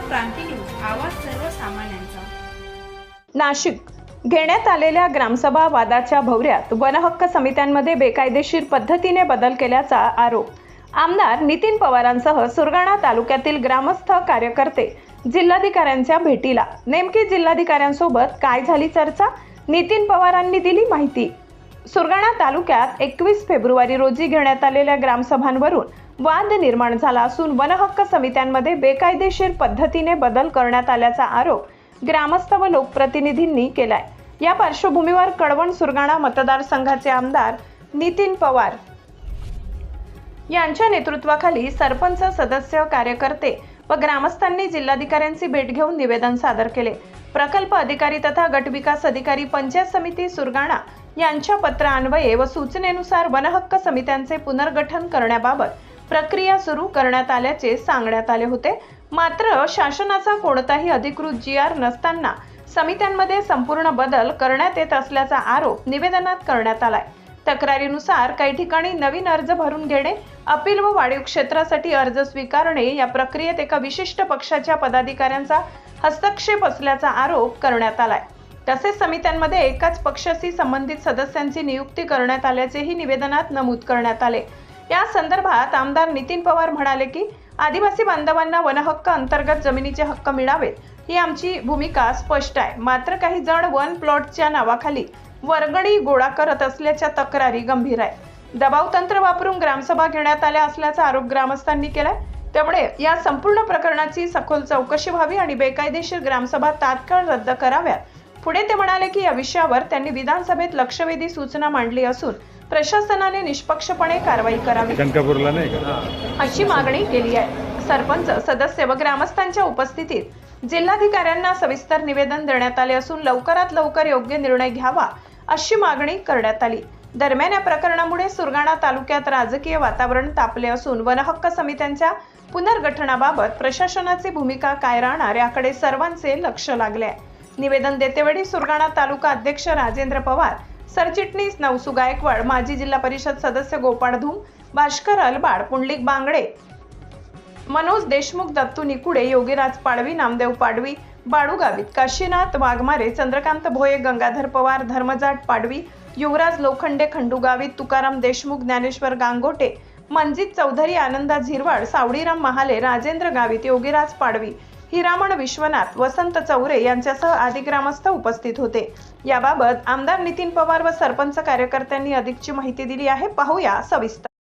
क्रांती news, आवाज सर्वसामान्यांचा. नाशिक घेण्यात आलेल्या ग्रामसभा वादाच्या भोवऱ्यात वनहक्क समित्यांमध्ये बेकायदेशीर पद्धतीने बदल केल्याचा आरोप. आमदार नितीन पवारांसह सुरगाणा तालुक्यातील ग्रामस्थ कार्यकर्ते जिल्हाधिकाऱ्यांच्या भेटीला. नेमकी जिल्हाधिकाऱ्यांसोबत काय झाली चर्चा? नितीन पवारांनी दिली माहिती. सुरगाणा तालुक्यात 21 फेब्रुवारी रोजी घेण्यात आलेल्या ग्रामसभांवरून वाद निर्माण झाला असून वनहक्क समित्यांमध्ये बेकायदेशीर पद्धतीने बदल करण्यात आल्याचा आरोप ग्रामस्थ व लोकप्रतिनिधींनी केलाय. या पार्श्वभूमीवर कळवण सुरगाणा मतदारसंघाचे आमदार नितीन पवार यांच्या नेतृत्वाखाली सरपंच, सदस्य, कार्यकर्ते व ग्रामस्थांनी जिल्हाधिकाऱ्यांची भेट घेऊन निवेदन सादर केले. प्रकल्प अधिकारी तथा गट विकास अधिकारी, पंचायत समिती सुरगाणा यांच्या पत्रान्वये व सूचनेनुसार वनहक्क समित्यांचे पुनर्गठन करण्याबाबत प्रक्रिया सुरू करण्यात आल्याचे सांगण्यात आले होते. मात्र शासनाचा कोणताही अधिकृत GR नसताना समित्यांमध्ये संपूर्ण बदल करण्यात येत असल्याचा आरोप निवेदनात करण्यात आलाय. तक्रारीनुसार काही ठिकाणी नवीन अर्ज भरून घेणे, अपील व वाढीव क्षेत्रासाठी अर्ज स्वीकारणे या प्रक्रियेत एका विशिष्ट पक्षाच्या पदाधिकाऱ्यांचा हस्तक्षेप असल्याचा आरोप करण्यात आलाय. तसेच समित्यांमध्ये एकाच पक्षाशी संबंधित सदस्यांची नियुक्ती करण्यात आल्याचेही निवेदनात नमूद करण्यात आले. या संदर्भात आमदार नितीन पवार म्हणाले की आदिवासी बांधवांना वनहक्क अंतर्गत जमिनीचे हक्क मिळावेत ही आमची भूमिका स्पष्ट आहे. मात्र काही जण वन प्लॉटच्या नावाखाली वर्गणी गोळा करत असल्याच्या तक्रारी गंभीर आहे. दबाव तंत्र वापरून ग्रामसभा घेण्यात आल्या असल्याचा आरोप ग्रामस्थांनी केलाय. त्यामुळे या संपूर्ण प्रकरणाची सखोल चौकशी व्हावी आणि बेकायदेशीर ग्रामसभा तात्काळ रद्द कराव्यात. पुढे ते म्हणाले की या विषयावर त्यांनी विधानसभेत लक्षवेधी सूचना मांडली असून प्रशासनाने निष्पक्षपणे कारवाई करावी अशी मागणी केली आहे. सरपंच, सदस्य व ग्रामस्थांच्या उपस्थितीत जिल्हाधिकाऱ्यांना सविस्तर निवेदन देण्यात आले असून लवकरात लवकर योग्य निर्णय घ्यावा अशी मागणी करण्यात आली. दरम्यान या प्रकरणामुळे सुरगाणा तालुक्यात राजकीय वातावरण तापले असून वनहक्क समित्यांच्या पुनर्गठनाबाबत प्रशासनाची भूमिका काय राहणार याकडे सर्वांचे लक्ष लागले आहे. निवेदन देतेवेळी सुरगाणा तालुका अध्यक्ष राजेंद्र पवार, सरचिटणीस नवसू गायकवाड, माजी जिल्हा परिषद सदस्य गोपाळ धूम, भास्कर अलबाड, पुंडलिक बांगडे, मनोज देशमुख, दत्तू निकुडे, योगीराज पाडवी, नामदेव पाडवी, बाळू गावित, काशीनाथ वाघमारे, चंद्रकांत भोये, गंगाधर पवार, धर्मजाट पाडवी, युवराज लोखंडे, खंडू गावित, तुकाराम देशमुख, ज्ञानेश्वर गांगोटे, मनजित चौधरी, आनंदा झिरवाड, सावळीराम महाले, राजेंद्र गावित, योगीराज पाडवी, हिरामण विश्वनाथ, वसंत चौरे यांच्यासह आदी ग्रामस्थ उपस्थित होते. याबाबत आमदार नितीन पवार व सरपंच कार्यकर्त्यांनी अधिकची माहिती दिली आहे. पाहूया सविस्तर.